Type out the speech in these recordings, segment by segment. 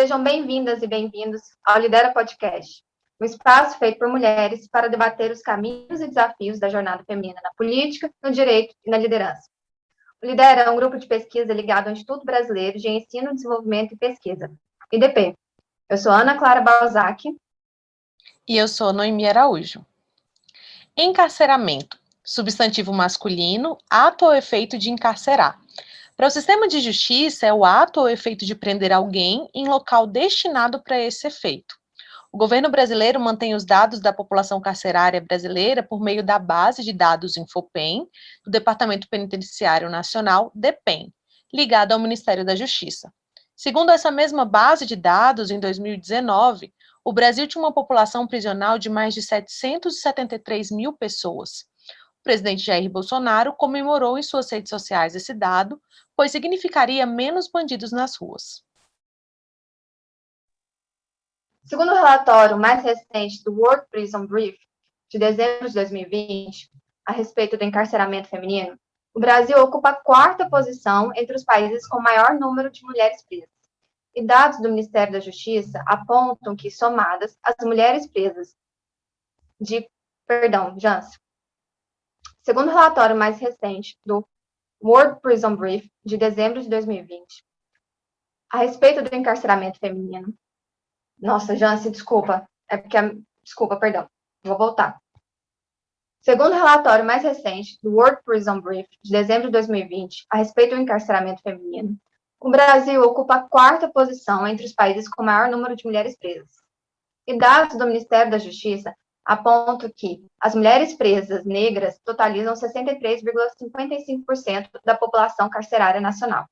Sejam bem-vindas e bem-vindos ao Lidera Podcast, um espaço feito por mulheres para debater os caminhos e desafios da jornada feminina na política, no direito e na liderança. O Lidera é um grupo de pesquisa ligado ao Instituto Brasileiro de Ensino, Desenvolvimento e Pesquisa, IDP. Eu sou Ana Clara Balzac. E eu sou Noemi Araújo. Encarceramento, substantivo masculino, ato ou efeito de encarcerar. Para o sistema de justiça, é o ato ou efeito de prender alguém em local destinado para esse efeito. O governo brasileiro mantém os dados da população carcerária brasileira por meio da base de dados Infopem, do Departamento Penitenciário Nacional, DEPEN, ligado ao Ministério da Justiça. Segundo essa mesma base de dados, em 2019, o Brasil tinha uma população prisional de mais de 773 mil pessoas. O presidente Jair Bolsonaro comemorou em suas redes sociais esse dado, pois significaria menos bandidos nas ruas. Segundo o relatório mais recente do World Prison Brief, de dezembro de 2020, a respeito do encarceramento feminino, o Brasil ocupa a quarta posição entre os países com maior número de mulheres presas. E dados do Ministério da Justiça apontam que, somadas, as mulheres presas segundo o relatório mais recente do World Prison Brief, de dezembro de 2020, a respeito do encarceramento feminino. Nossa, Jance, desculpa. Vou voltar. Segundo o relatório mais recente do World Prison Brief, de dezembro de 2020, a respeito do encarceramento feminino, o Brasil ocupa a quarta posição entre os países com maior número de mulheres presas. E dados do Ministério da Justiça apontam que as mulheres presas negras totalizam 63,55% da população carcerária nacional.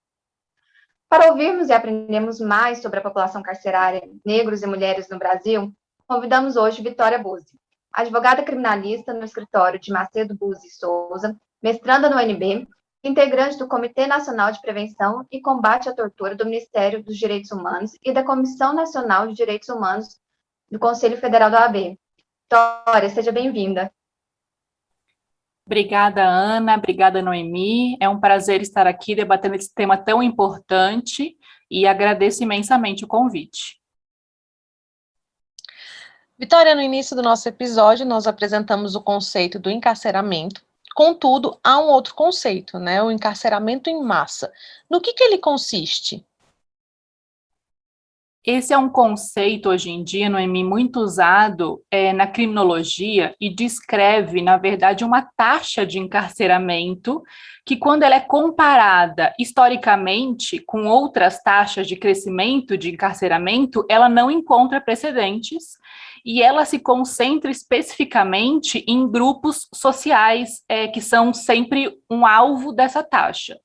Para ouvirmos e aprendermos mais sobre a população carcerária, negros e mulheres no Brasil, convidamos hoje Vitória Buzzi, advogada criminalista no escritório de Macedo Buzzi Souza, mestranda no UNB, integrante do Comitê Nacional de Prevenção e Combate à Tortura do Ministério dos Direitos Humanos e da Comissão Nacional de Direitos Humanos do Conselho Federal da OAB. Vitória, seja bem-vinda. Obrigada, Ana. Obrigada, Noemi. É um prazer estar aqui debatendo esse tema tão importante e agradeço imensamente o convite. Vitória, no início do nosso episódio, nós apresentamos o conceito do encarceramento. Contudo, há um outro conceito, né? O encarceramento em massa. No que ele consiste? Esse é um conceito, hoje em dia, Noemi, muito usado na criminologia e descreve, na verdade, uma taxa de encarceramento que, quando ela é comparada historicamente com outras taxas de crescimento de encarceramento, ela não encontra precedentes e ela se concentra especificamente em grupos sociais que são sempre um alvo dessa taxa.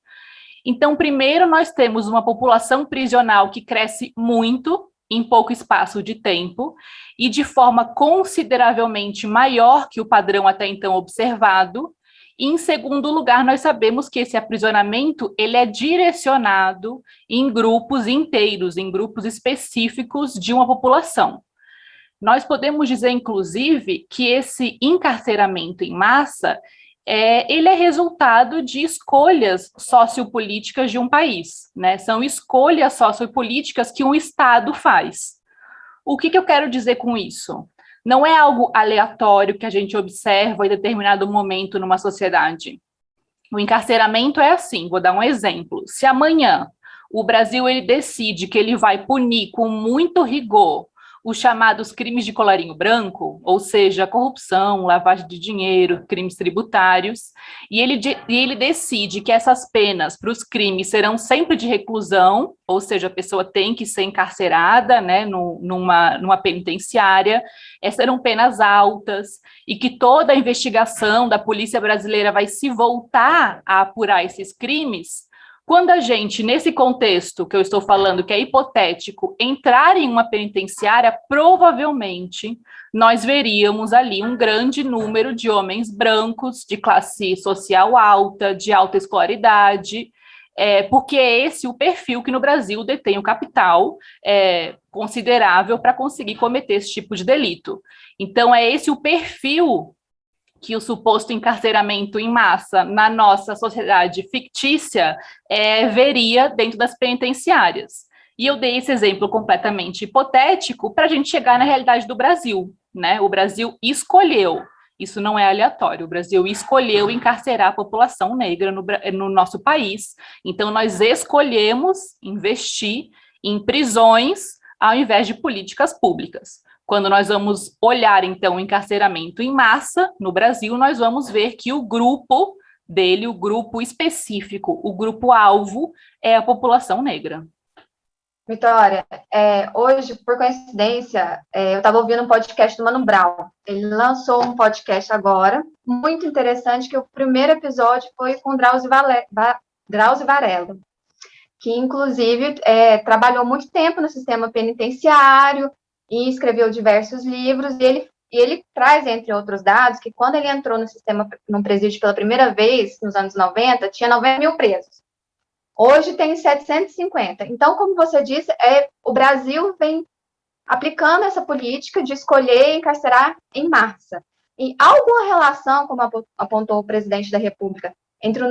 Então, primeiro, nós temos uma população prisional que cresce muito em pouco espaço de tempo e de forma consideravelmente maior que o padrão até então observado. E, em segundo lugar, nós sabemos que esse aprisionamento ele é direcionado em grupos inteiros, em grupos específicos de uma população. Nós podemos dizer, inclusive, que esse encarceramento em massa ele é resultado de escolhas sociopolíticas de um país, né? São escolhas sociopolíticas que um Estado faz. O que eu quero dizer com isso? Não é algo aleatório que a gente observa em determinado momento numa sociedade. O encarceramento é assim, vou dar um exemplo. Se amanhã o Brasil ele decide que ele vai punir com muito rigor os chamados crimes de colarinho branco, ou seja, corrupção, lavagem de dinheiro, crimes tributários, e ele decide que essas penas para os crimes serão sempre de reclusão, ou seja, a pessoa tem que ser encarcerada, né, numa penitenciária, serão penas altas, e que toda a investigação da polícia brasileira vai se voltar a apurar esses crimes. Quando a gente, nesse contexto que eu estou falando, que é hipotético, entrar em uma penitenciária, provavelmente nós veríamos ali um grande número de homens brancos, de classe social alta, de alta escolaridade, porque é esse o perfil que no Brasil detém o capital considerável para conseguir cometer esse tipo de delito. Então, é esse o perfil que o suposto encarceramento em massa na nossa sociedade fictícia veria dentro das penitenciárias. E eu dei esse exemplo completamente hipotético para a gente chegar na realidade do Brasil, né? O Brasil escolheu, isso não é aleatório, o Brasil escolheu encarcerar a população negra no nosso país. Então, nós escolhemos investir em prisões ao invés de políticas públicas. Quando nós vamos olhar, então, o encarceramento em massa no Brasil, nós vamos ver que o grupo dele, o grupo específico, o grupo-alvo, é a população negra. Vitória, hoje, por coincidência, eu estava ouvindo um podcast do Mano Brown. Ele lançou um podcast agora, muito interessante, que o primeiro episódio foi com Drauzio Varela, que, inclusive, trabalhou muito tempo no sistema penitenciário e escreveu diversos livros, e ele traz, entre outros dados, que quando ele entrou no presídio pela primeira vez, nos anos 90, tinha 90 mil presos. Hoje tem 750. Então, como você disse, o Brasil vem aplicando essa política de escolher e encarcerar em massa. E há alguma relação, como apontou o presidente da República, entre o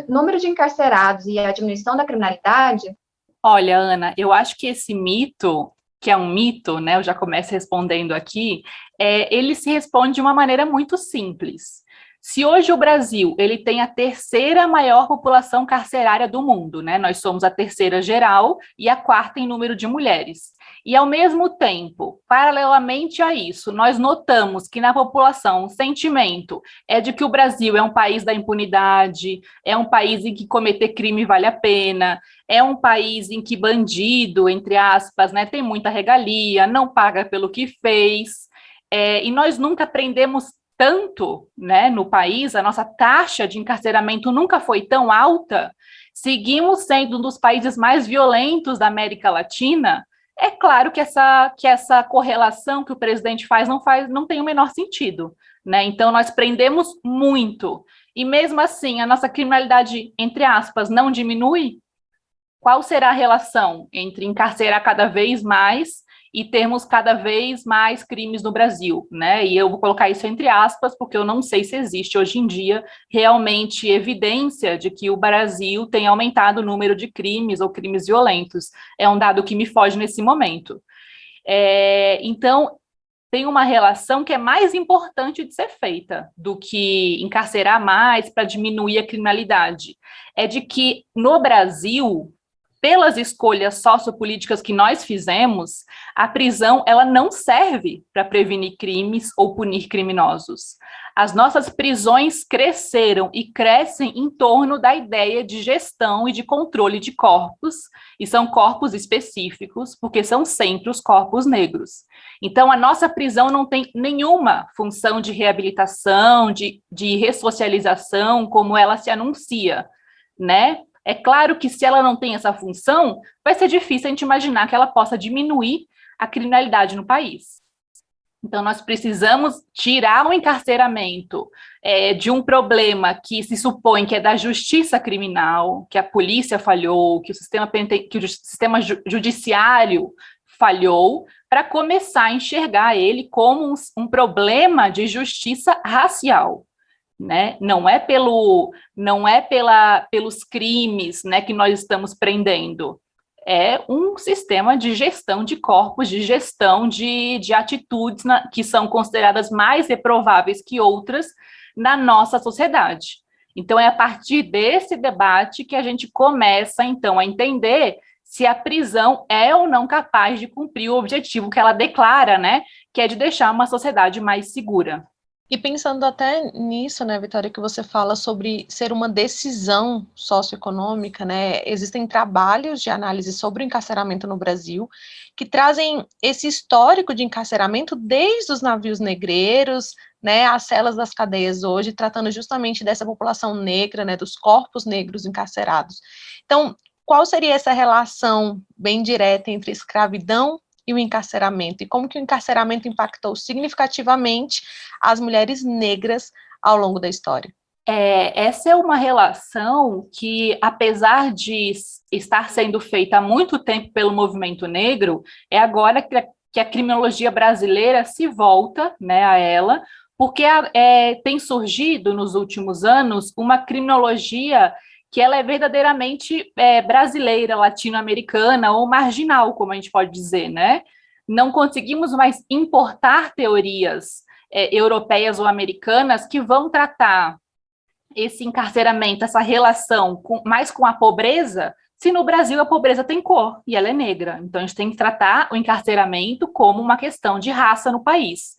número de encarcerados e a diminuição da criminalidade? Olha, Ana, eu acho que esse mito, que é um mito, né, eu já começo respondendo aqui, ele se responde de uma maneira muito simples. Se hoje o Brasil ele tem a terceira maior população carcerária do mundo, né? Nós somos a terceira geral e a quarta em número de mulheres. E, ao mesmo tempo, paralelamente a isso, nós notamos que na população o sentimento é de que o Brasil é um país da impunidade, é um país em que cometer crime vale a pena, é um país em que bandido, entre aspas, né, tem muita regalia, não paga pelo que fez, e nós nunca aprendemos tanto, né, no país, a nossa taxa de encarceramento nunca foi tão alta, seguimos sendo um dos países mais violentos da América Latina. É claro que essa correlação que o presidente não tem o menor sentido, né? Então, nós prendemos muito, e mesmo assim, a nossa criminalidade, entre aspas, não diminui. Qual será a relação entre encarcerar cada vez mais e termos cada vez mais crimes no Brasil, né? E eu vou colocar isso entre aspas, porque eu não sei se existe hoje em dia realmente evidência de que o Brasil tem aumentado o número de crimes ou crimes violentos. É um dado que me foge nesse momento. Então, tem uma relação que é mais importante de ser feita do que encarcerar mais para diminuir a criminalidade. É de que, no Brasil, pelas escolhas sociopolíticas que nós fizemos, a prisão ela não serve para prevenir crimes ou punir criminosos. As nossas prisões cresceram e crescem em torno da ideia de gestão e de controle de corpos, e são corpos específicos, porque são sempre os corpos negros. Então, a nossa prisão não tem nenhuma função de reabilitação, de ressocialização, como ela se anuncia, né? É claro que se ela não tem essa função, vai ser difícil a gente imaginar que ela possa diminuir a criminalidade no país. Então, nós precisamos tirar o encarceramento de um problema que se supõe que é da justiça criminal, que a polícia falhou, que o sistema judiciário falhou, para começar a enxergar ele como um problema de justiça racial. Né? Não é pelos crimes, né, que nós estamos prendendo, é um sistema de gestão de corpos, de gestão de atitudes que são consideradas mais reprováveis que outras na nossa sociedade. Então, é a partir desse debate que a gente começa, então, a entender se a prisão é ou não capaz de cumprir o objetivo que ela declara, né, que é de deixar uma sociedade mais segura. E pensando até nisso, né, Vitória, que você fala sobre ser uma decisão socioeconômica, né, existem trabalhos de análise sobre o encarceramento no Brasil que trazem esse histórico de encarceramento desde os navios negreiros, né, as celas das cadeias hoje, tratando justamente dessa população negra, né, dos corpos negros encarcerados. Então, qual seria essa relação bem direta entre escravidão e o encarceramento, e como que o encarceramento impactou significativamente as mulheres negras ao longo da história? Essa é uma relação que, apesar de estar sendo feita há muito tempo pelo movimento negro, é agora que a criminologia brasileira se volta, né, a ela, porque tem surgido nos últimos anos uma criminologia que ela é verdadeiramente brasileira, latino-americana ou marginal, como a gente pode dizer, né? Não conseguimos mais importar teorias europeias ou americanas que vão tratar esse encarceramento, essa relação mais com a pobreza, se no Brasil a pobreza tem cor e ela é negra. Então, a gente tem que tratar o encarceramento como uma questão de raça no país.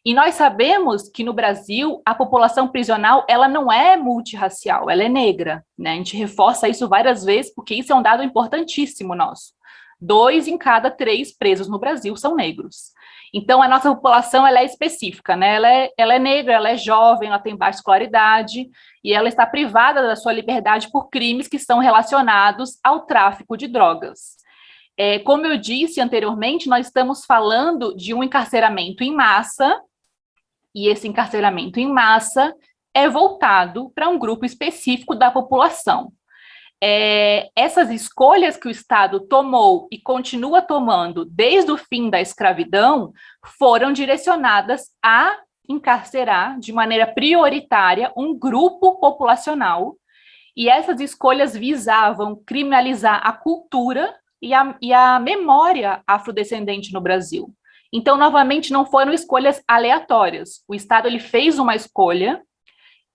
E nós sabemos que no Brasil a população prisional ela não é multirracial, ela é negra, né? A gente reforça isso várias vezes porque isso é um dado importantíssimo nosso. 2 em cada 3 presos no Brasil são negros. Então a nossa população ela é específica, né? Ela é negra, ela é jovem, ela tem baixa escolaridade e ela está privada da sua liberdade por crimes que são relacionados ao tráfico de drogas. Como eu disse anteriormente, nós estamos falando de um encarceramento em massa, e esse encarceramento em massa é voltado para um grupo específico da população. Essas escolhas que o Estado tomou e continua tomando desde o fim da escravidão foram direcionadas a encarcerar de maneira prioritária um grupo populacional, e essas escolhas visavam criminalizar a cultura e a memória afrodescendente no Brasil. Então, novamente, não foram escolhas aleatórias. O Estado ele fez uma escolha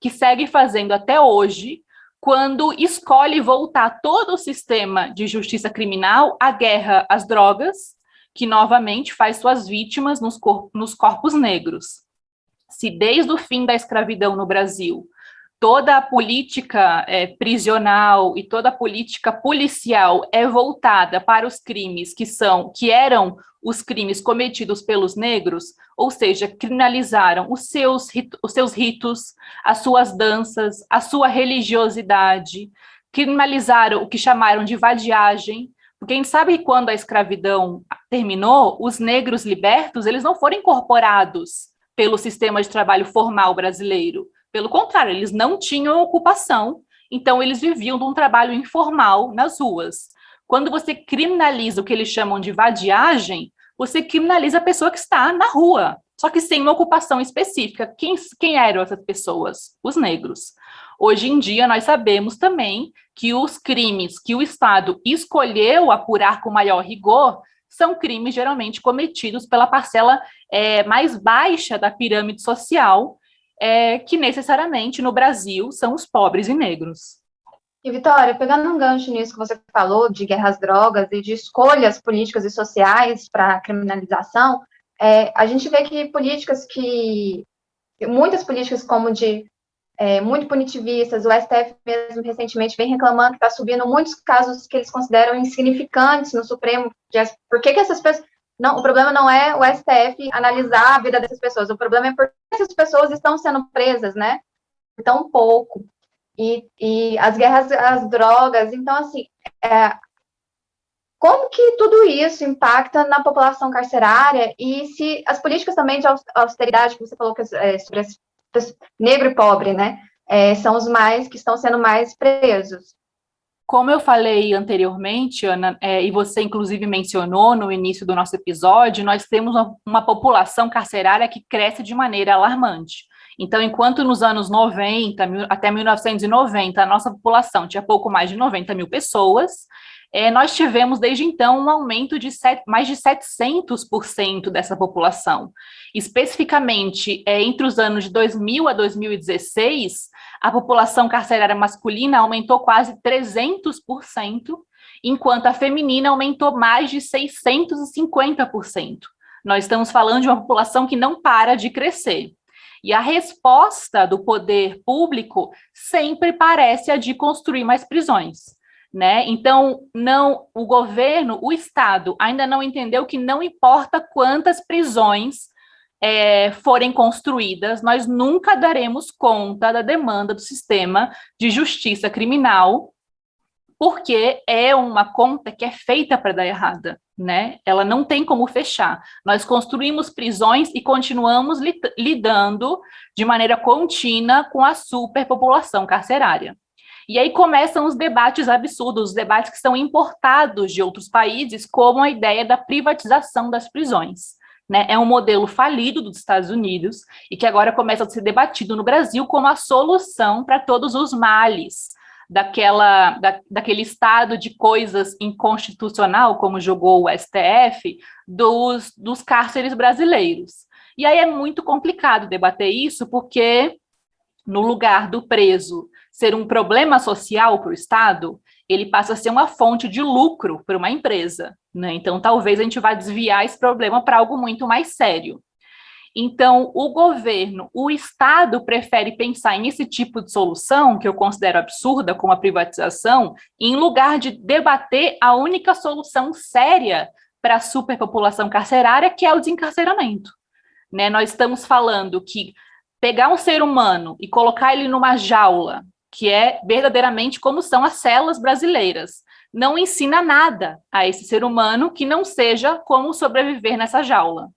que segue fazendo até hoje, quando escolhe voltar todo o sistema de justiça criminal à guerra às drogas, que novamente faz suas vítimas nos corpos negros. Se desde o fim da escravidão no Brasil, toda a política prisional e toda a política policial é voltada para os crimes que eram os crimes cometidos pelos negros, ou seja, criminalizaram os seus ritos, as suas danças, a sua religiosidade, criminalizaram o que chamaram de vadiagem, porque a gente sabe que quando a escravidão terminou, os negros libertos, eles não foram incorporados pelo sistema de trabalho formal brasileiro. Pelo contrário, eles não tinham ocupação, então eles viviam de um trabalho informal nas ruas. Quando você criminaliza o que eles chamam de vadiagem, você criminaliza a pessoa que está na rua, só que sem uma ocupação específica. Quem eram essas pessoas? Os negros. Hoje em dia, nós sabemos também que os crimes que o Estado escolheu apurar com maior rigor são crimes geralmente cometidos pela parcela mais baixa da pirâmide social, que necessariamente no Brasil são os pobres e negros. E, Vitória, pegando um gancho nisso que você falou, de guerra às drogas e de escolhas políticas e sociais para a criminalização, a gente vê que muitas políticas como muito punitivistas, o STF mesmo recentemente vem reclamando que está subindo muitos casos que eles consideram insignificantes no Supremo. Por que essas pessoas... Não, o problema não é o STF analisar a vida dessas pessoas, o problema é porque essas pessoas estão sendo presas, né, por tão pouco. E as guerras às drogas, então, assim, como que tudo isso impacta na população carcerária e se as políticas também de austeridade, que você falou que sobre negro e pobre, né, são os que estão sendo mais presos. Como eu falei anteriormente, Ana, e você inclusive mencionou no início do nosso episódio, nós temos uma população carcerária que cresce de maneira alarmante. Então, enquanto nos anos 90, até 1990, a nossa população tinha pouco mais de 90 mil pessoas, nós tivemos, desde então, um aumento de mais de 700% dessa população. Especificamente, entre os anos de 2000 a 2016, a população carcerária masculina aumentou quase 300%, enquanto a feminina aumentou mais de 650%. Nós estamos falando de uma população que não para de crescer. E a resposta do poder público sempre parece a de construir mais prisões, né? Então, o governo, o Estado, ainda não entendeu que não importa quantas prisões forem construídas, nós nunca daremos conta da demanda do sistema de justiça criminal, porque é uma conta que é feita para dar errada, né? Ela não tem como fechar. Nós construímos prisões e continuamos lidando de maneira contínua com a superpopulação carcerária. E aí começam os debates absurdos, os debates que são importados de outros países, como a ideia da privatização das prisões, né? É um modelo falido dos Estados Unidos e que agora começa a ser debatido no Brasil como a solução para todos os males daquele estado de coisas inconstitucional, como julgou o STF, dos cárceres brasileiros. E aí é muito complicado debater isso, porque no lugar do preso ser um problema social para o Estado, ele passa a ser uma fonte de lucro para uma empresa, né? Então, talvez a gente vá desviar esse problema para algo muito mais sério. Então, o governo, o Estado prefere pensar em esse tipo de solução, que eu considero absurda, como a privatização, em lugar de debater a única solução séria para a superpopulação carcerária, que é o desencarceramento. Né? Nós estamos falando que pegar um ser humano e colocar ele numa jaula, que é verdadeiramente como são as celas brasileiras, não ensina nada a esse ser humano que não seja como sobreviver nessa jaula.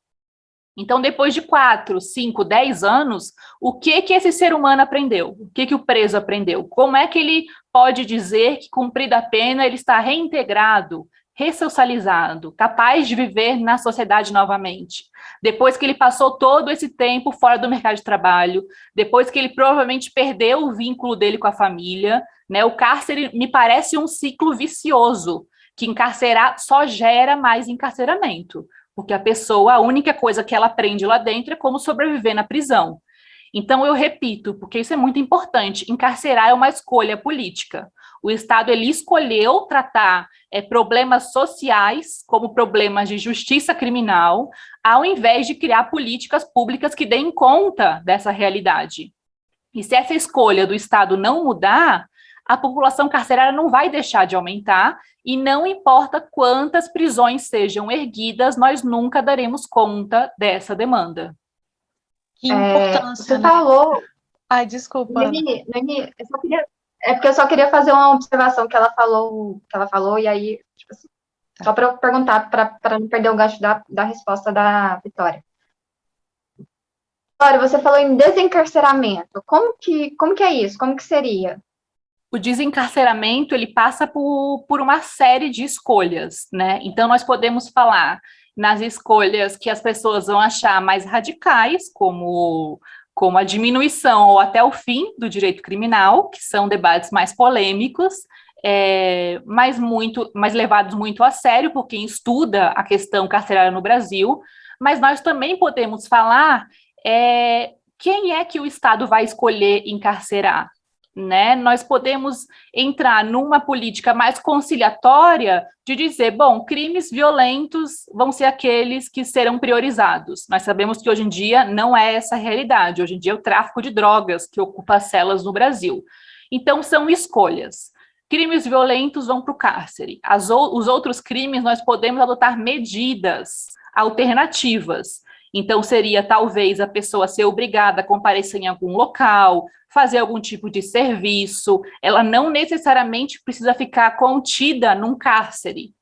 Então, depois de 4, 5, 10 anos, o que esse ser humano aprendeu? O que o preso aprendeu? Como é que ele pode dizer que, cumprida a pena, ele está reintegrado, ressocializado, capaz de viver na sociedade novamente? Depois que ele passou todo esse tempo fora do mercado de trabalho, depois que ele provavelmente perdeu o vínculo dele com a família, né? O cárcere me parece um ciclo vicioso, que encarcerar só gera mais encarceramento. Porque a pessoa, a única coisa que ela aprende lá dentro é como sobreviver na prisão. Então, eu repito, porque isso é muito importante, encarcerar é uma escolha política. O Estado, ele escolheu tratar problemas sociais como problemas de justiça criminal, ao invés de criar políticas públicas que deem conta dessa realidade. E se essa escolha do Estado não mudar, a população carcerária não vai deixar de aumentar, e não importa quantas prisões sejam erguidas, nós nunca daremos conta dessa demanda. Que importância, você falou... Ai, desculpa. Noemi, porque eu só queria fazer uma observação que ela falou, e aí, tipo assim, só para eu perguntar, para não perder o gancho da resposta da Vitória. Vitória, você falou em desencarceramento. Como que é isso? Como que seria? O desencarceramento, ele passa por uma série de escolhas, né? Então, nós podemos falar nas escolhas que as pessoas vão achar mais radicais, como a diminuição ou até o fim do direito criminal, que são debates mais polêmicos, mas levados muito a sério por quem estuda a questão carcerária no Brasil. Mas nós também podemos falar quem é que o Estado vai escolher encarcerar. Né? Nós podemos entrar numa política mais conciliatória de dizer, bom, crimes violentos vão ser aqueles que serão priorizados. Nós sabemos que hoje em dia não é essa a realidade, hoje em dia é o tráfico de drogas que ocupa as celas no Brasil. Então, são escolhas. Crimes violentos vão para o cárcere. Os outros crimes, nós podemos adotar medidas alternativas. Então, seria talvez a pessoa ser obrigada a comparecer em algum local, fazer algum tipo de serviço, ela não necessariamente precisa ficar contida num cárcere,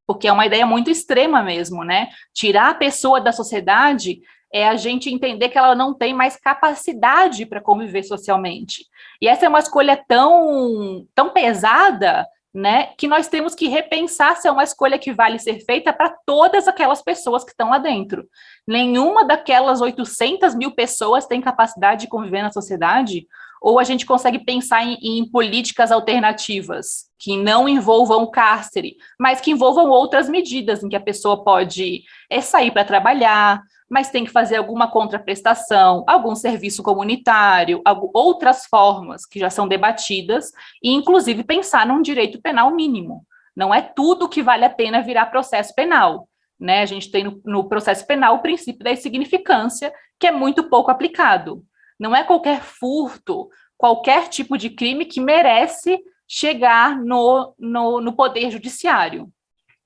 porque é uma ideia muito extrema mesmo, né? Tirar a pessoa da sociedade é a gente entender que ela não tem mais capacidade para conviver socialmente. E essa é uma escolha tão pesada, né, que nós temos que repensar se é uma escolha que vale ser feita para todas aquelas pessoas que estão lá dentro. Nenhuma daquelas 800 mil pessoas tem capacidade de conviver na sociedade, ou a gente consegue pensar em políticas alternativas que não envolvam o cárcere, mas que envolvam outras medidas em que a pessoa pode sair para trabalhar, mas tem que fazer alguma contraprestação, algum serviço comunitário, outras formas que já são debatidas, e inclusive pensar num direito penal mínimo. Não é tudo que vale a pena virar processo penal. Né? A gente tem no processo penal o princípio da insignificância, que é muito pouco aplicado. Não é qualquer furto, qualquer tipo de crime que merece chegar no poder judiciário.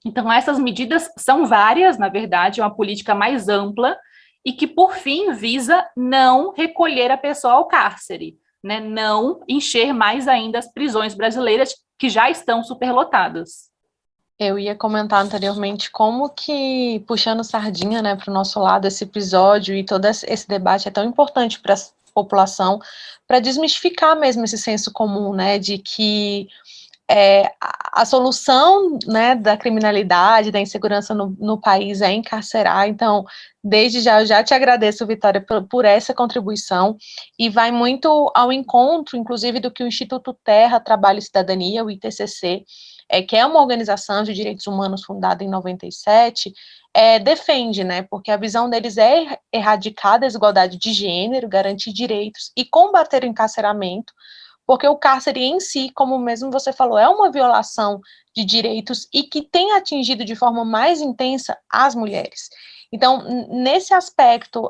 Então, essas medidas são várias, na verdade, é uma política mais ampla e que, por fim, visa não recolher a pessoa ao cárcere, né? Não encher mais ainda as prisões brasileiras que já estão superlotadas. Eu ia comentar anteriormente como que, puxando sardinha, né, para o nosso lado, esse episódio e todo esse debate é tão importante para a população, para desmistificar mesmo esse senso comum, né, de que a solução, né, da criminalidade, da insegurança no país é encarcerar. Então, desde já, eu já te agradeço, Vitória, por essa contribuição, e vai muito ao encontro, inclusive, do que o Instituto Terra, Trabalho e Cidadania, o ITCC, que é uma organização de direitos humanos fundada em 97, defende, né, porque a visão deles é erradicar a desigualdade de gênero, garantir direitos e combater o encarceramento, porque o cárcere em si, como mesmo você falou, é uma violação de direitos e que tem atingido de forma mais intensa as mulheres. Então, nesse aspecto,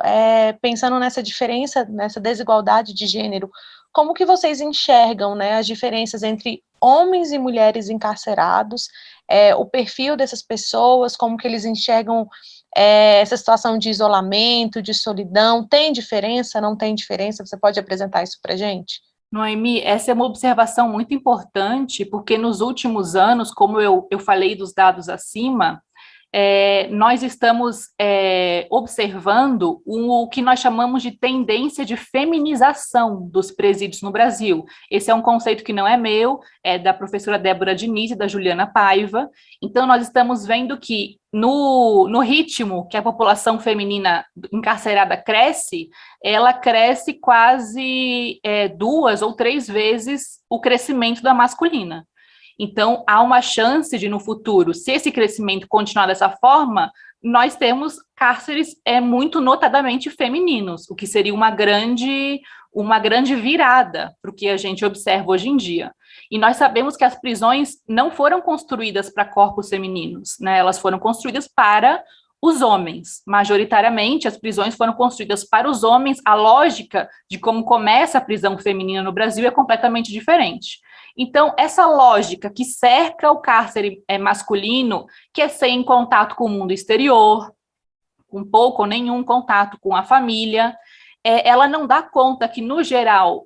pensando nessa diferença, nessa desigualdade de gênero, como que vocês enxergam, né, as diferenças entre homens e mulheres encarcerados, o perfil dessas pessoas, como que eles enxergam essa situação de isolamento, de solidão? Tem diferença, não tem diferença? Você pode apresentar isso para a gente? Noemi, essa é uma observação muito importante, porque nos últimos anos, como eu falei dos dados acima, nós estamos observando o que nós chamamos de tendência de feminização dos presídios no Brasil. Esse é um conceito que não é meu, é da professora Débora Diniz e da Juliana Paiva. Então, nós estamos vendo que no ritmo que a população feminina encarcerada cresce, ela cresce quase 2 ou 3 vezes o crescimento da masculina. Então, há uma chance de, no futuro, se esse crescimento continuar dessa forma, nós temos cárceres muito notadamente femininos, o que seria uma grande virada para o que a gente observa hoje em dia. E nós sabemos que as prisões não foram construídas para corpos femininos, né? Elas foram construídas para os homens. Majoritariamente, as prisões foram construídas para os homens. A lógica de como começa a prisão feminina no Brasil é completamente diferente. Então, essa lógica que cerca o cárcere masculino, que é sem contato com o mundo exterior, com pouco ou nenhum contato com a família, ela não dá conta que, no geral,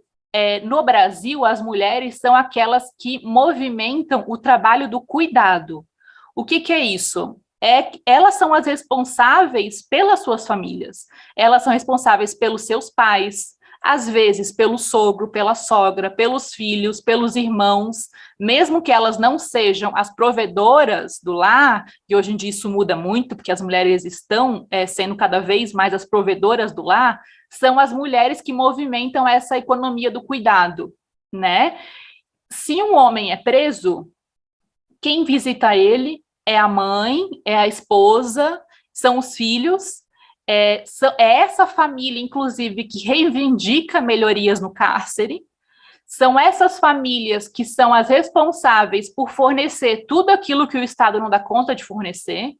no Brasil, as mulheres são aquelas que movimentam o trabalho do cuidado. O que é isso? Elas são as responsáveis pelas suas famílias, elas são responsáveis pelos seus pais, às vezes pelo sogro, pela sogra, pelos filhos, pelos irmãos, mesmo que elas não sejam as provedoras do lar, e hoje em dia isso muda muito, porque as mulheres estão sendo cada vez mais as provedoras do lar, são as mulheres que movimentam essa economia do cuidado, né? Se um homem é preso, quem visita ele é a mãe, é a esposa, são os filhos. É essa família, inclusive, que reivindica melhorias no cárcere. São essas famílias que são as responsáveis por fornecer tudo aquilo que o Estado não dá conta de fornecer,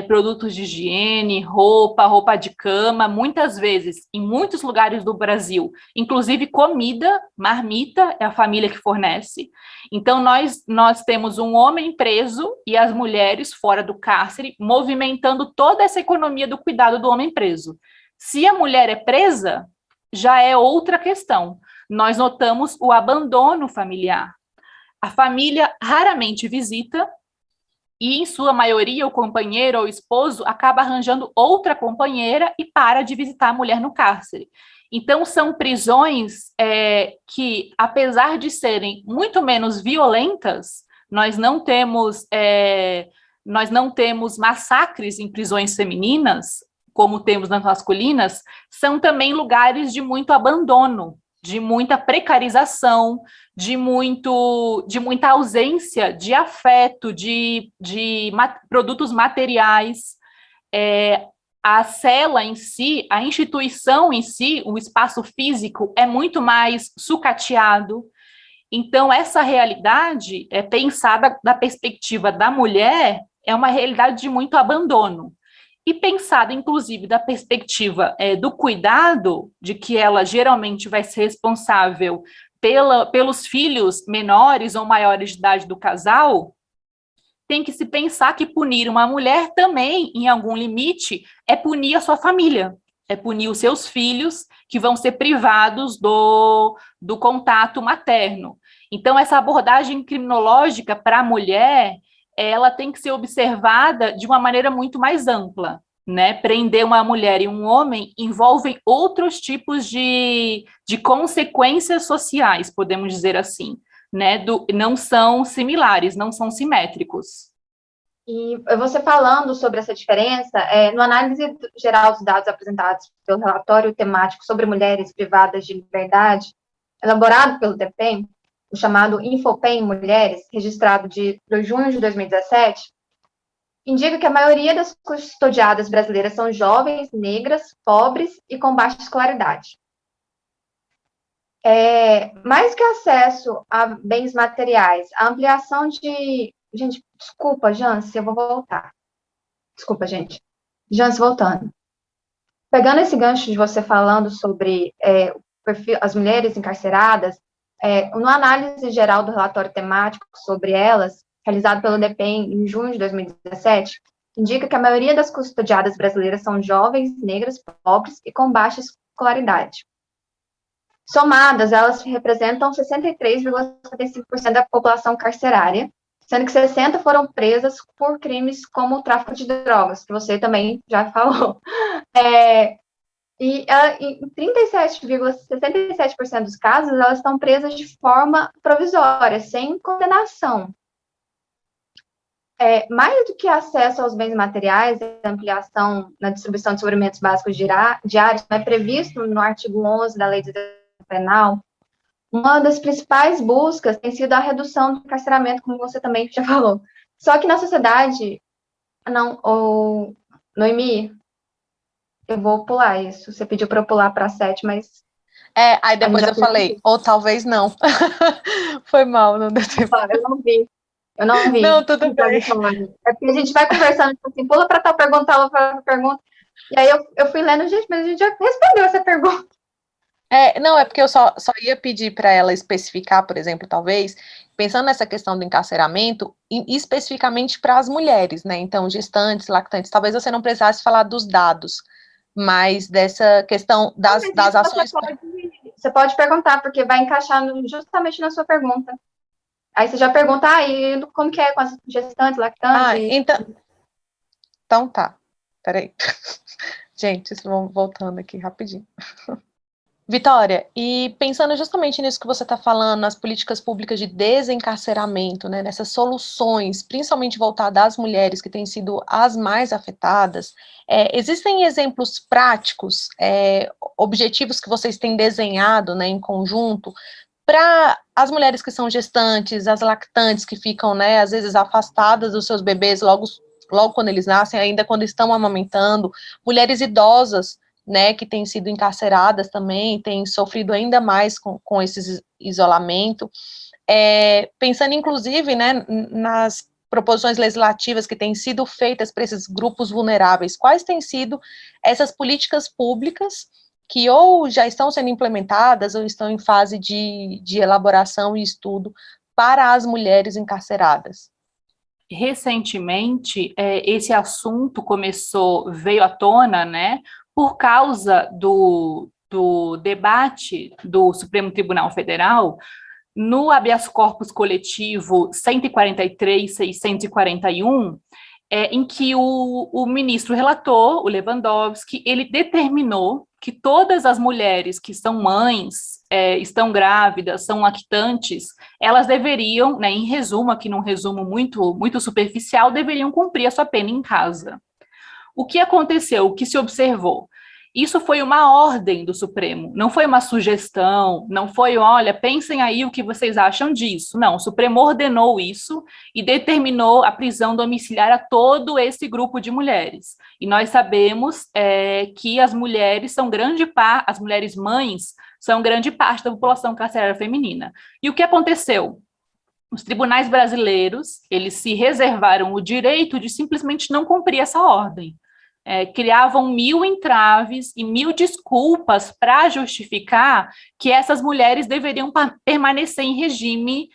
produtos de higiene, roupa de cama, muitas vezes, em muitos lugares do Brasil, inclusive comida, marmita, é a família que fornece. Então, nós temos um homem preso e as mulheres fora do cárcere, movimentando toda essa economia do cuidado do homem preso. Se a mulher é presa, já é outra questão. Nós notamos o abandono familiar. A família raramente visita, e, em sua maioria, o companheiro ou o esposo acaba arranjando outra companheira e para de visitar a mulher no cárcere. Então, são prisões que, apesar de serem muito menos violentas, nós não temos massacres em prisões femininas, como temos nas masculinas, são também lugares de muito abandono, de muita precarização, de muita ausência de afeto, de produtos materiais. A cela em si, a instituição em si, o espaço físico é muito mais sucateado. Então, essa realidade, pensada da perspectiva da mulher, é uma realidade de muito abandono. E pensada, inclusive, da perspectiva do cuidado, de que ela geralmente vai ser responsável pelos filhos menores ou maiores de idade do casal, tem que se pensar que punir uma mulher também, em algum limite, é punir a sua família, é punir os seus filhos, que vão ser privados do contato materno. Então, essa abordagem criminológica para a mulher, ela tem que ser observada de uma maneira muito mais ampla, né? Prender uma mulher e um homem envolvem outros tipos de consequências sociais, podemos dizer assim. né, não são similares, não são simétricos. E você falando sobre essa diferença, no análise geral dos dados apresentados pelo relatório temático sobre mulheres privadas de liberdade, elaborado pelo DPEM, o chamado Infopem Mulheres, registrado de junho de 2017, indica que a maioria das custodiadas brasileiras são jovens, negras, pobres e com baixa escolaridade. Mais que acesso a bens materiais, a ampliação de... Gente, desculpa, Jance, eu vou voltar. Desculpa, gente. Jance, voltando. Pegando esse gancho de você falando sobre as mulheres encarceradas, no análise geral do relatório temático sobre elas, realizado pelo DPEM em junho de 2017, indica que a maioria das custodiadas brasileiras são jovens, negras, pobres e com baixa escolaridade. Somadas, elas representam 63,55% da população carcerária, sendo que 60 foram presas por crimes como o tráfico de drogas, que você também já falou. E em 37,67% dos casos, elas estão presas de forma provisória, sem condenação. Mais do que acesso aos bens materiais, a ampliação na distribuição de suplementos básicos diários, é previsto no artigo 11 da Lei de Execução Penal. Uma das principais buscas tem sido a redução do encarceramento, como você também já falou. Só que na sociedade, Noemi, eu vou pular isso. Você pediu para eu pular para 7, mas... aí depois eu falei, ou talvez não. Foi mal, não deu tempo. Eu não vi. Não, tudo bem. É porque a gente vai conversando, tipo assim, pula para tal pergunta, pula para tal pergunta. E aí eu fui lendo, gente, mas a gente já respondeu essa pergunta. Não, é porque eu só ia pedir para ela especificar, por exemplo, talvez, pensando nessa questão do encarceramento, especificamente para as mulheres, né? Então, gestantes, lactantes, talvez você não precisasse falar dos dados, mas dessa questão das ações... Você pode perguntar, porque vai encaixar justamente na sua pergunta. Aí você já pergunta, e como que é com as gestantes, lactantes? Então tá, peraí. Gente, vamos voltando aqui rapidinho. Vitória, e pensando justamente nisso que você está falando, nas políticas públicas de desencarceramento, né, nessas soluções, principalmente voltadas às mulheres que têm sido as mais afetadas, existem exemplos práticos, objetivos que vocês têm desenhado, né, em conjunto, para as mulheres que são gestantes, as lactantes que ficam, né, às vezes afastadas dos seus bebês logo quando eles nascem, ainda quando estão amamentando, mulheres idosas, né, que têm sido encarceradas também, têm sofrido ainda mais com esse isolamento, pensando inclusive, né, nas proposições legislativas que têm sido feitas para esses grupos vulneráveis, quais têm sido essas políticas públicas que ou já estão sendo implementadas ou estão em fase de elaboração e estudo para as mulheres encarceradas? Recentemente, esse assunto veio à tona, né, por causa do debate do Supremo Tribunal Federal no habeas corpus coletivo 143.641, em que o ministro relator, o Lewandowski, ele determinou que todas as mulheres que são mães, estão grávidas, são lactantes, elas deveriam, né, em resumo, aqui num resumo muito, muito superficial, deveriam cumprir a sua pena em casa. O que aconteceu? O que se observou? Isso foi uma ordem do Supremo, não foi uma sugestão, não foi, olha, pensem aí o que vocês acham disso. Não, o Supremo ordenou isso e determinou a prisão domiciliar a todo esse grupo de mulheres. E nós sabemos que as mulheres as mulheres mães são grande parte da população carcerária feminina. E o que aconteceu? Os tribunais brasileiros, eles se reservaram o direito de simplesmente não cumprir essa ordem. Criavam 1000 entraves e 1000 desculpas para justificar que essas mulheres deveriam permanecer em regime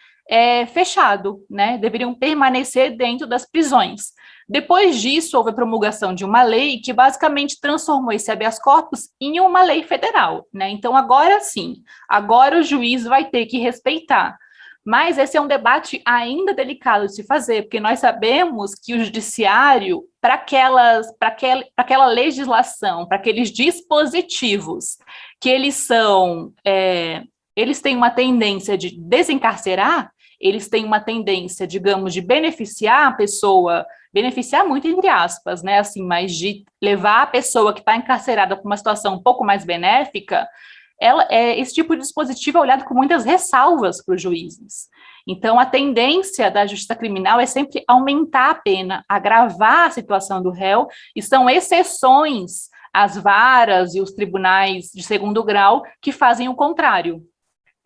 fechado, né? Deveriam permanecer dentro das prisões. Depois disso, houve a promulgação de uma lei que basicamente transformou esse habeas corpus em uma lei federal, né? Então, agora sim, agora o juiz vai ter que respeitar. Mas esse é um debate ainda delicado de se fazer, porque nós sabemos que o judiciário, para aquela legislação, para aqueles dispositivos, que eles eles têm uma tendência de desencarcerar, eles têm uma tendência, digamos, de beneficiar a pessoa, beneficiar muito entre aspas, né, assim, mas de levar a pessoa que está encarcerada para uma situação um pouco mais benéfica, esse tipo de dispositivo é olhado com muitas ressalvas para os juízes. Então, a tendência da justiça criminal é sempre aumentar a pena, agravar a situação do réu, e são exceções as varas e os tribunais de segundo grau que fazem o contrário,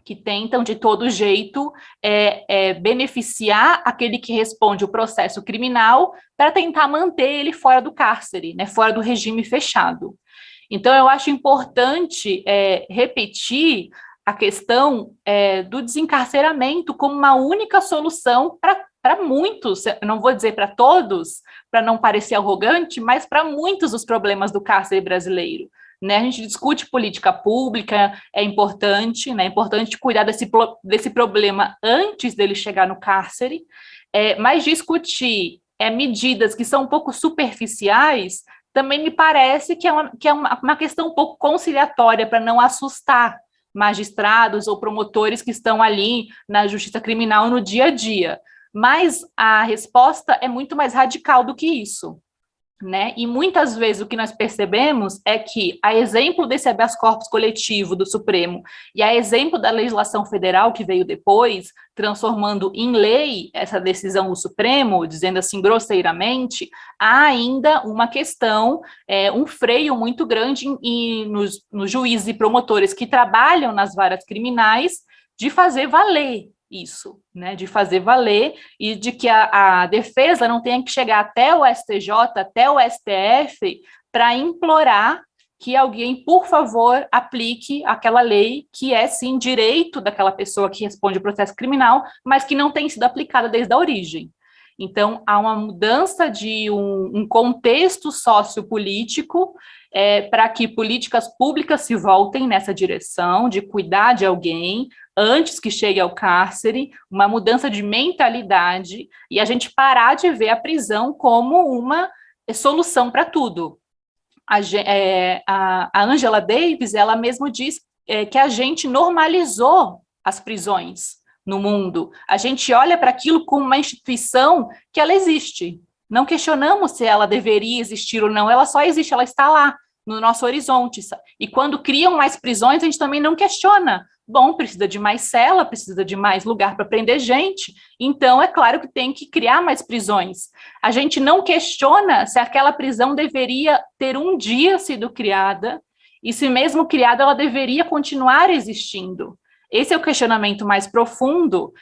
que tentam de todo jeito beneficiar aquele que responde o processo criminal para tentar manter ele fora do cárcere, né, fora do regime fechado. Então, eu acho importante repetir a questão do desencarceramento como uma única solução para muitos, não vou dizer para todos, para não parecer arrogante, mas para muitos dos problemas do cárcere brasileiro. Né? A gente discute política pública, é importante, né? É importante cuidar desse problema antes dele chegar no cárcere, mas discutir medidas que são um pouco superficiais também me parece que é uma questão um pouco conciliatória para não assustar magistrados ou promotores que estão ali na justiça criminal no dia a dia. Mas a resposta é muito mais radical do que isso, né? E muitas vezes o que nós percebemos é que, a exemplo desse habeas corpus coletivo do Supremo e a exemplo da legislação federal que veio depois, transformando em lei essa decisão do Supremo, dizendo assim grosseiramente, há ainda uma questão, um freio muito grande nos juízes e promotores que trabalham nas varas criminais de fazer valer isso, né, de fazer valer e de que a defesa não tenha que chegar até o STJ, até o STF, para implorar que alguém, por favor, aplique aquela lei que é, sim, direito daquela pessoa que responde o processo criminal, mas que não tem sido aplicada desde a origem. Então, há uma mudança de um contexto sociopolítico para que políticas públicas se voltem nessa direção de cuidar de alguém antes que chegue ao cárcere, uma mudança de mentalidade e a gente parar de ver a prisão como uma solução para tudo. A Angela Davis, ela mesmo diz que a gente normalizou as prisões no mundo. A gente olha para aquilo como uma instituição que ela existe. Não questionamos se ela deveria existir ou não, ela só existe, ela está lá, no nosso horizonte. E quando criam mais prisões, a gente também não questiona. Bom, precisa de mais cela, precisa de mais lugar para prender gente, então é claro que tem que criar mais prisões. A gente não questiona se aquela prisão deveria ter um dia sido criada, e se mesmo criada, ela deveria continuar existindo. Esse é o questionamento mais profundo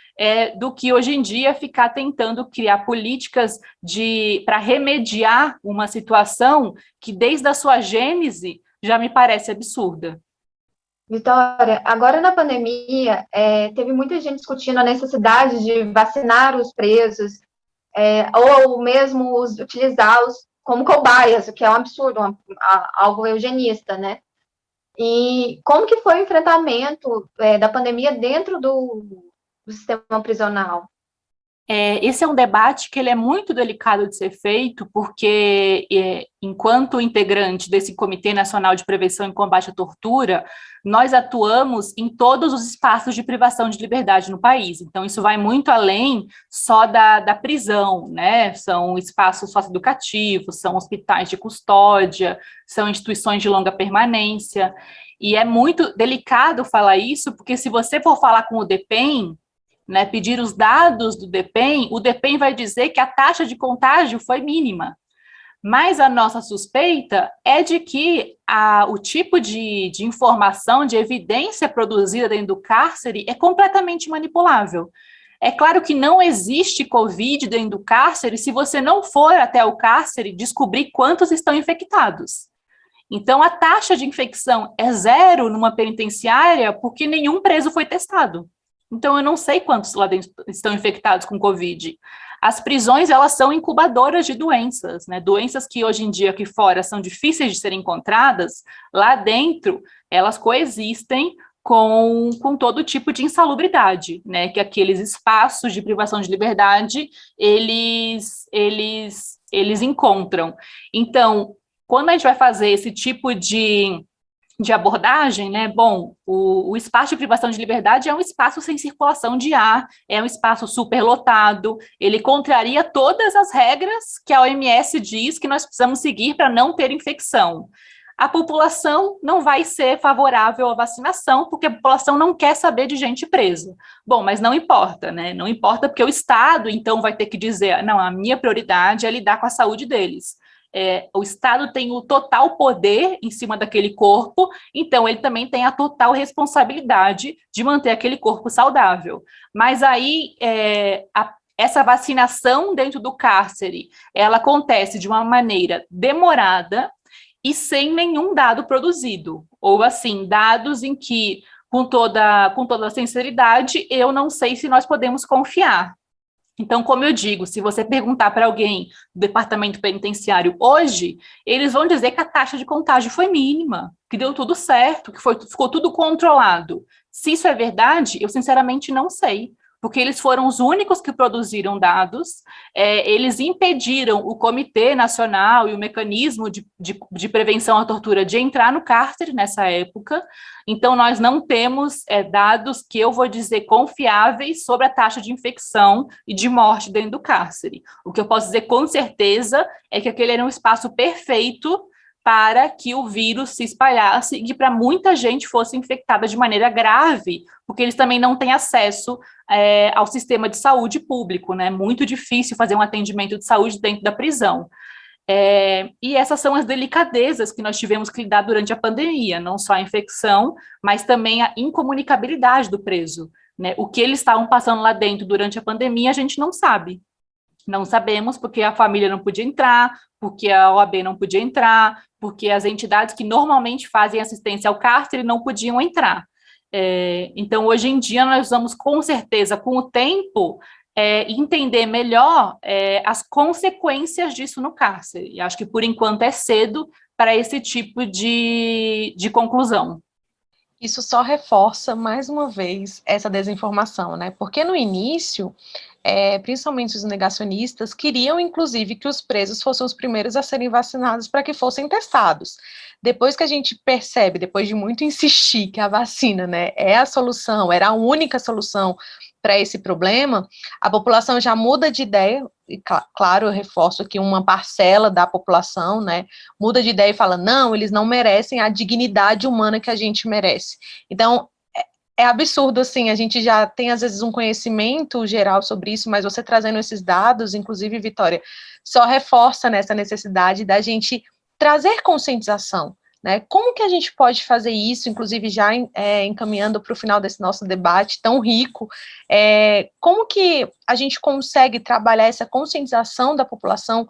do que hoje em dia ficar tentando criar políticas para remediar uma situação que desde a sua gênese já me parece absurda. Vitória, agora na pandemia, teve muita gente discutindo a necessidade de vacinar os presos, ou mesmo utilizá-los como cobaias, o que é um absurdo, algo eugenista, né? E como que foi o enfrentamento da pandemia dentro do sistema prisional? Esse é um debate que ele é muito delicado de ser feito, porque, enquanto integrante desse Comitê Nacional de Prevenção e Combate à Tortura, nós atuamos em todos os espaços de privação de liberdade no país. Então, isso vai muito além só da prisão, né? São espaços socioeducativos, são hospitais de custódia, são instituições de longa permanência. E é muito delicado falar isso, porque se você for falar com o DEPEN, né, pedir os dados do DEPEN, o DEPEN vai dizer que a taxa de contágio foi mínima. Mas a nossa suspeita é de que o tipo de informação, de evidência produzida dentro do cárcere é completamente manipulável. É claro que não existe Covid dentro do cárcere se você não for até o cárcere descobrir quantos estão infectados. Então, a taxa de infecção é zero numa penitenciária porque nenhum preso foi testado. Então, eu não sei quantos lá dentro estão infectados com Covid. As prisões, elas são incubadoras de doenças, né? Doenças que hoje em dia aqui fora são difíceis de serem encontradas, lá dentro elas coexistem com todo tipo de insalubridade, né? Que aqueles espaços de privação de liberdade, eles encontram. Então, quando a gente vai fazer esse tipo de de abordagem, né? Bom, o espaço de privação de liberdade é um espaço sem circulação de ar, é um espaço superlotado, ele contraria todas as regras que a OMS diz que nós precisamos seguir para não ter infecção. A população não vai ser favorável à vacinação, porque a população não quer saber de gente presa. Bom, mas não importa, né? Não importa porque o Estado, então, vai ter que dizer, não, a minha prioridade é lidar com a saúde deles. O Estado tem o total poder em cima daquele corpo, então ele também tem a total responsabilidade de manter aquele corpo saudável. Mas aí, essa vacinação dentro do cárcere, ela acontece de uma maneira demorada e sem nenhum dado produzido, ou assim, dados em que, com toda a sinceridade, eu não sei se nós podemos confiar. Então, como eu digo, se você perguntar para alguém do departamento penitenciário hoje, eles vão dizer que a taxa de contágio foi mínima, que deu tudo certo, que ficou tudo controlado. Se isso é verdade, eu sinceramente não sei, porque eles foram os únicos que produziram dados, eles impediram o Comitê Nacional e o Mecanismo de Prevenção à Tortura de entrar no cárcere nessa época, então nós não temos dados que eu vou dizer confiáveis sobre a taxa de infecção e de morte dentro do cárcere. O que eu posso dizer com certeza é que aquele era um espaço perfeito para que o vírus se espalhasse e que para muita gente fosse infectada de maneira grave, porque eles também não têm acesso ao sistema de saúde público, né? Muito difícil fazer um atendimento de saúde dentro da prisão. E essas são as delicadezas que nós tivemos que lidar durante a pandemia, não só a infecção, mas também a incomunicabilidade do preso, né? O que eles estavam passando lá dentro durante a pandemia, a gente não sabe. Não sabemos porque a família não podia entrar, porque a OAB não podia entrar, porque as entidades que normalmente fazem assistência ao cárcere não podiam entrar. Então, hoje em dia, nós vamos, com certeza, com o tempo, entender melhor as consequências disso no cárcere. E acho que, por enquanto, é cedo para esse tipo de conclusão. Isso só reforça, mais uma vez, essa desinformação, né? Porque no início, principalmente os negacionistas, queriam, inclusive, que os presos fossem os primeiros a serem vacinados para que fossem testados. Depois que a gente percebe, depois de muito insistir que a vacina, né, é a solução, era a única solução para esse problema, a população já muda de ideia, e claro, eu reforço aqui uma parcela da população, né, muda de ideia e fala, não, eles não merecem a dignidade humana que a gente merece. Então, é absurdo, assim, a gente já tem, às vezes, um conhecimento geral sobre isso, mas você trazendo esses dados, inclusive, Vitória, só reforça nessa necessidade da gente trazer conscientização, né? Como que a gente pode fazer isso, inclusive já encaminhando para o final desse nosso debate tão rico, como que a gente consegue trabalhar essa conscientização da população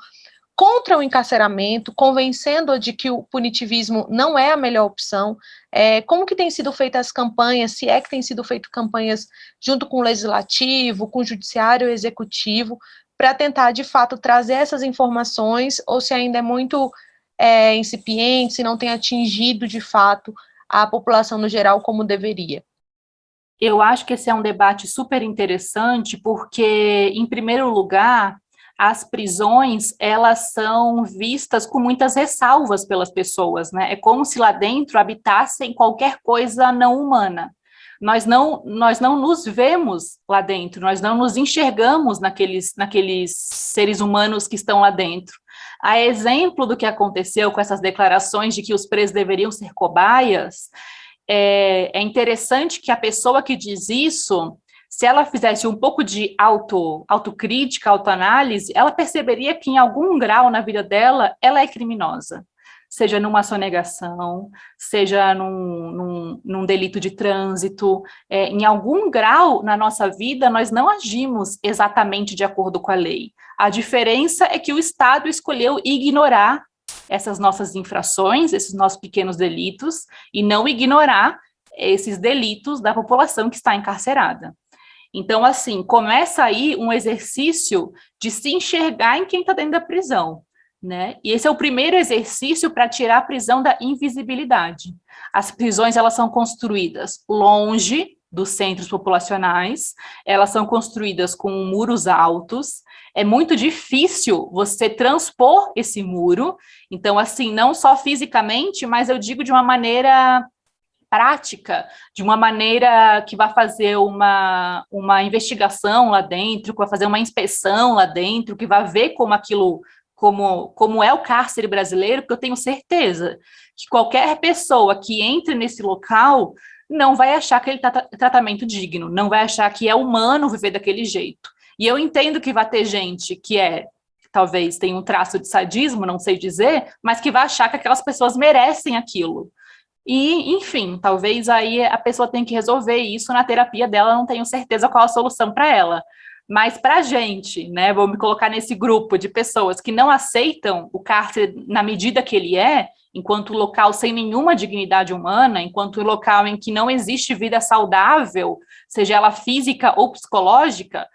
contra o encarceramento, convencendo-a de que o punitivismo não é a melhor opção, como que tem sido feitas as campanhas, se é que tem sido feitas campanhas junto com o legislativo, com o judiciário e o executivo, para tentar, de fato, trazer essas informações, ou se ainda é muito incipiente, se não tem atingido, de fato, a população no geral como deveria. Eu acho que esse é um debate super interessante, porque, em primeiro lugar, as prisões, elas são vistas com muitas ressalvas pelas pessoas, né? É como se lá dentro habitassem qualquer coisa não humana. Nós não nos vemos lá dentro, nós não nos enxergamos naqueles seres humanos que estão lá dentro. A exemplo do que aconteceu com essas declarações de que os presos deveriam ser cobaias, é interessante que a pessoa que diz isso, se ela fizesse um pouco de autocrítica, autoanálise, ela perceberia que em algum grau na vida dela, ela é criminosa. Seja numa sonegação, seja num delito de trânsito, em algum grau na nossa vida, nós não agimos exatamente de acordo com a lei. A diferença é que o Estado escolheu ignorar essas nossas infrações, esses nossos pequenos delitos, e não ignorar esses delitos da população que está encarcerada. Então, assim, começa aí um exercício de se enxergar em quem está dentro da prisão, né? E esse é o primeiro exercício para tirar a prisão da invisibilidade. As prisões, elas são construídas longe dos centros populacionais, elas são construídas com muros altos, é muito difícil você transpor esse muro, então, assim, não só fisicamente, mas eu digo de uma maneira prática, de uma maneira que vai fazer uma investigação lá dentro, que vai fazer uma inspeção lá dentro, que vai ver como aquilo, como é o cárcere brasileiro, porque eu tenho certeza que qualquer pessoa que entre nesse local não vai achar aquele tratamento digno, não vai achar que é humano viver daquele jeito. E eu entendo que vai ter gente que talvez tenha um traço de sadismo, não sei dizer, mas que vai achar que aquelas pessoas merecem aquilo. E, enfim, talvez aí a pessoa tenha que resolver isso na terapia dela, não tenho certeza qual a solução para ela. Mas para a gente, né, vou me colocar nesse grupo de pessoas que não aceitam o cárcere na medida que ele é, enquanto local sem nenhuma dignidade humana, enquanto local em que não existe vida saudável, seja ela física ou psicológica,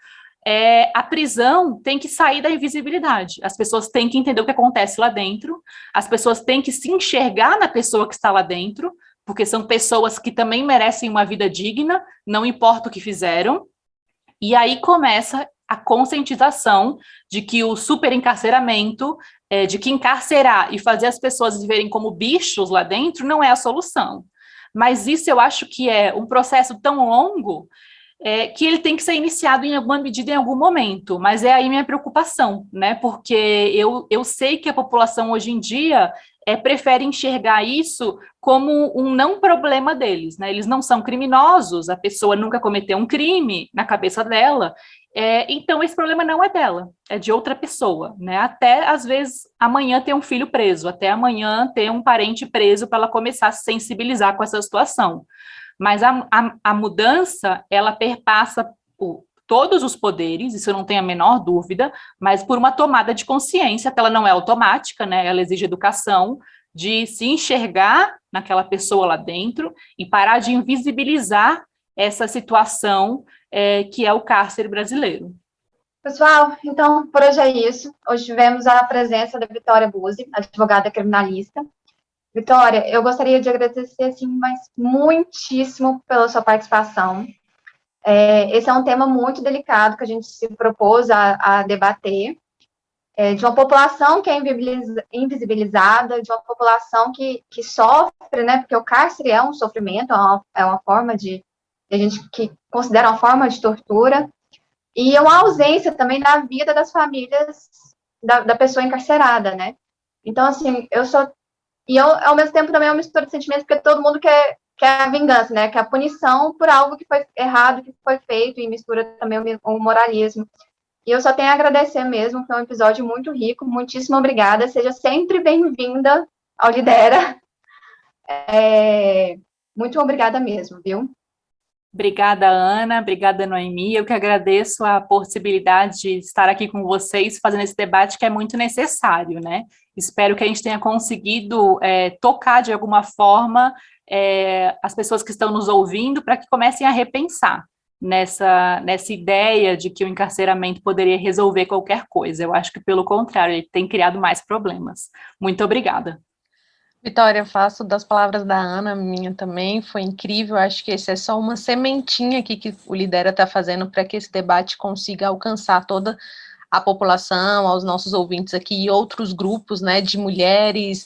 a prisão tem que sair da invisibilidade. As pessoas têm que entender o que acontece lá dentro, as pessoas têm que se enxergar na pessoa que está lá dentro, porque são pessoas que também merecem uma vida digna, não importa o que fizeram, e aí começa a conscientização de que o superencarceramento, de que encarcerar e fazer as pessoas viverem como bichos lá dentro não é a solução. Mas isso eu acho que é um processo tão longo que ele tem que ser iniciado em alguma medida, em algum momento, mas é aí minha preocupação, né, porque eu sei que a população hoje em dia prefere enxergar isso como um não problema deles, né, eles não são criminosos, a pessoa nunca cometeu um crime na cabeça dela, então esse problema não é dela, é de outra pessoa, né, até às vezes amanhã ter um filho preso, até amanhã ter um parente preso para ela começar a se sensibilizar com essa situação. Mas a mudança, ela perpassa por todos os poderes, isso eu não tenho a menor dúvida, mas por uma tomada de consciência, que ela não é automática, né? Ela exige educação, de se enxergar naquela pessoa lá dentro e parar de invisibilizar essa situação que é o cárcere brasileiro. Pessoal, então, por hoje é isso. Hoje tivemos a presença da Vitória Buzzi, advogada criminalista. Vitória, eu gostaria de agradecer, assim, mas muitíssimo pela sua participação. Esse é um tema muito delicado que a gente se propôs a debater, de uma população que é invisibilizada, de uma população que sofre, né, porque o cárcere é um sofrimento, é uma forma a gente que considera uma forma de tortura, e uma ausência também na vida das famílias da pessoa encarcerada, né? Então, assim, ao mesmo tempo, também é uma mistura de sentimentos, porque todo mundo quer a vingança, né? Quer a punição por algo que foi errado, que foi feito, e mistura também o moralismo. E eu só tenho a agradecer mesmo, foi um episódio muito rico, muitíssimo obrigada, seja sempre bem-vinda ao Lidera. Muito obrigada mesmo, viu? Obrigada, Ana, obrigada, Noemi, eu que agradeço a possibilidade de estar aqui com vocês, fazendo esse debate que é muito necessário, né? Espero que a gente tenha conseguido tocar de alguma forma as pessoas que estão nos ouvindo para que comecem a repensar nessa ideia de que o encarceramento poderia resolver qualquer coisa. Eu acho que, pelo contrário, ele tem criado mais problemas. Muito obrigada. Vitória, faço das palavras da Ana, minha também, foi incrível, acho que esse é só uma sementinha aqui que o Lidera está fazendo para que esse debate consiga alcançar toda a população, aos nossos ouvintes aqui, e outros grupos, né, de mulheres,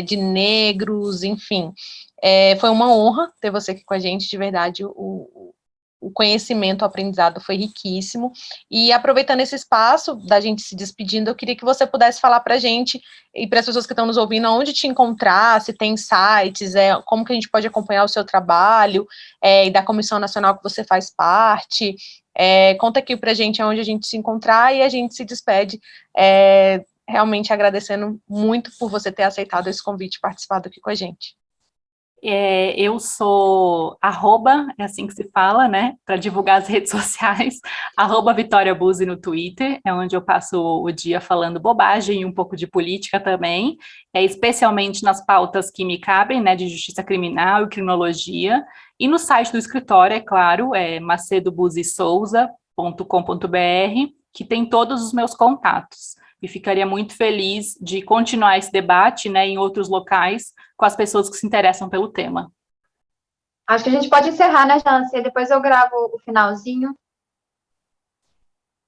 de negros, enfim. Foi uma honra ter você aqui com a gente, de verdade, o conhecimento, o aprendizado foi riquíssimo, e aproveitando esse espaço da gente se despedindo, eu queria que você pudesse falar para a gente, e para as pessoas que estão nos ouvindo, onde te encontrar, se tem sites, como que a gente pode acompanhar o seu trabalho, e da Comissão Nacional que você faz parte, conta aqui para a gente onde a gente se encontrar, e a gente se despede, realmente agradecendo muito por você ter aceitado esse convite e participado aqui com a gente. Eu sou é assim que se fala, né, para divulgar as redes sociais, @Vitória Buzzi no Twitter, é onde eu passo o dia falando bobagem e um pouco de política também, especialmente nas pautas que me cabem, né, de justiça criminal e criminologia, e no site do escritório, é claro, macedobuzisouza.com.br, que tem todos os meus contatos. E ficaria muito feliz de continuar esse debate, né, em outros locais, com as pessoas que se interessam pelo tema. Acho que a gente pode encerrar, né, Jancy? Depois eu gravo o finalzinho.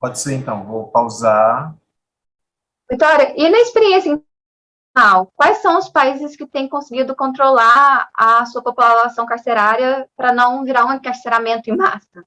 Pode ser, então. Vou pausar. Vitória, e na experiência internacional, quais são os países que têm conseguido controlar a sua população carcerária para não virar um encarceramento em massa?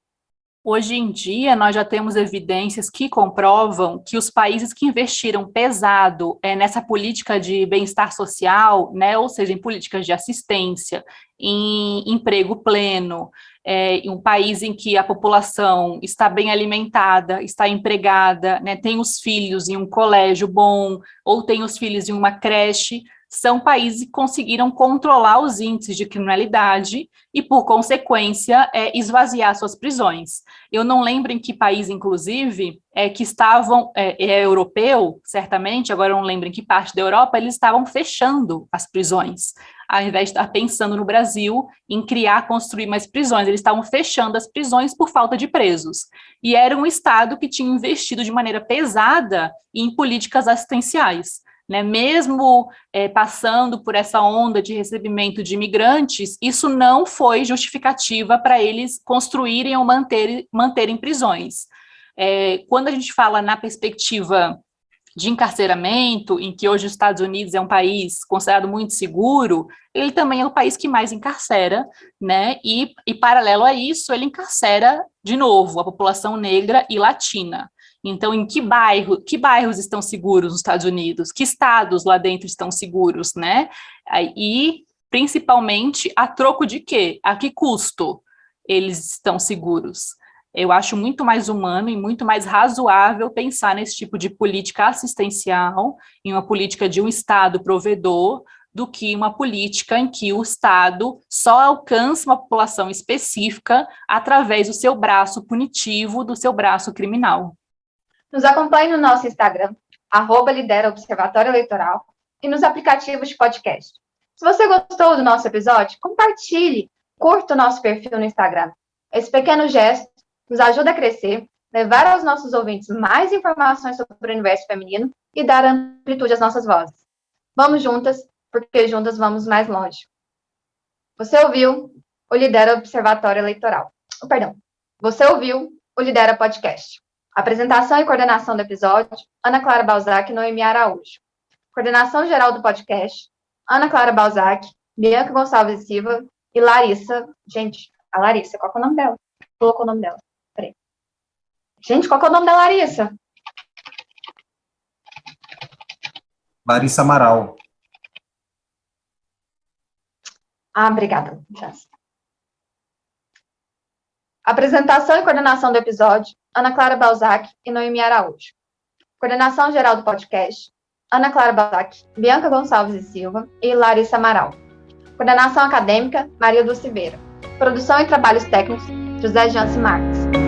Hoje em dia, nós já temos evidências que comprovam que os países que investiram pesado nessa política de bem-estar social, né, ou seja, em políticas de assistência, em emprego pleno, em um país em que a população está bem alimentada, está empregada, né, tem os filhos em um colégio bom, ou tem os filhos em uma creche, são países que conseguiram controlar os índices de criminalidade e, por consequência, esvaziar suas prisões. Eu não lembro em que país, inclusive, que estavam, europeu, certamente, agora eu não lembro em que parte da Europa, eles estavam fechando as prisões, ao invés de estar pensando no Brasil em criar, construir mais prisões, eles estavam fechando as prisões por falta de presos. E era um Estado que tinha investido de maneira pesada em políticas assistenciais. Né, mesmo passando por essa onda de recebimento de imigrantes, isso não foi justificativa para eles construírem ou manterem prisões. Quando a gente fala na perspectiva de encarceramento, em que hoje os Estados Unidos é um país considerado muito seguro, ele também é o país que mais encarcera, né? E paralelo a isso, ele encarcera, de novo, a população negra e latina. Então, em que bairros estão seguros nos Estados Unidos? Que estados lá dentro estão seguros, né? E, principalmente, a troco de quê? A que custo eles estão seguros? Eu acho muito mais humano e muito mais razoável pensar nesse tipo de política assistencial, em uma política de um Estado provedor, do que uma política em que o Estado só alcança uma população específica através do seu braço punitivo, do seu braço criminal. Nos acompanhe no nosso Instagram, @lideraobservatório-eleitoral, e nos aplicativos de podcast. Se você gostou do nosso episódio, compartilhe, curta o nosso perfil no Instagram. Esse pequeno gesto nos ajuda a crescer, levar aos nossos ouvintes mais informações sobre o universo feminino e dar amplitude às nossas vozes. Vamos juntas, porque juntas vamos mais longe. Você ouviu o Lidera Observatório Eleitoral. Você ouviu o Lidera Podcast. Apresentação e coordenação do episódio, Ana Clara Balzac e Noemi Araújo. Coordenação geral do podcast, Ana Clara Balzac, Bianca Gonçalves Silva e Larissa. Gente, a Larissa, qual que é o nome dela? Colocou o nome dela. Peraí. Gente, qual que é o nome da Larissa? Larissa Amaral. Obrigada. Apresentação e coordenação do episódio, Ana Clara Balzac e Noemi Araújo. Coordenação geral do podcast, Ana Clara Balzac, Bianca Gonçalves e Silva e Larissa Amaral. Coordenação acadêmica, Maria Dulce Vera. Produção e trabalhos técnicos, José Jancy Marques.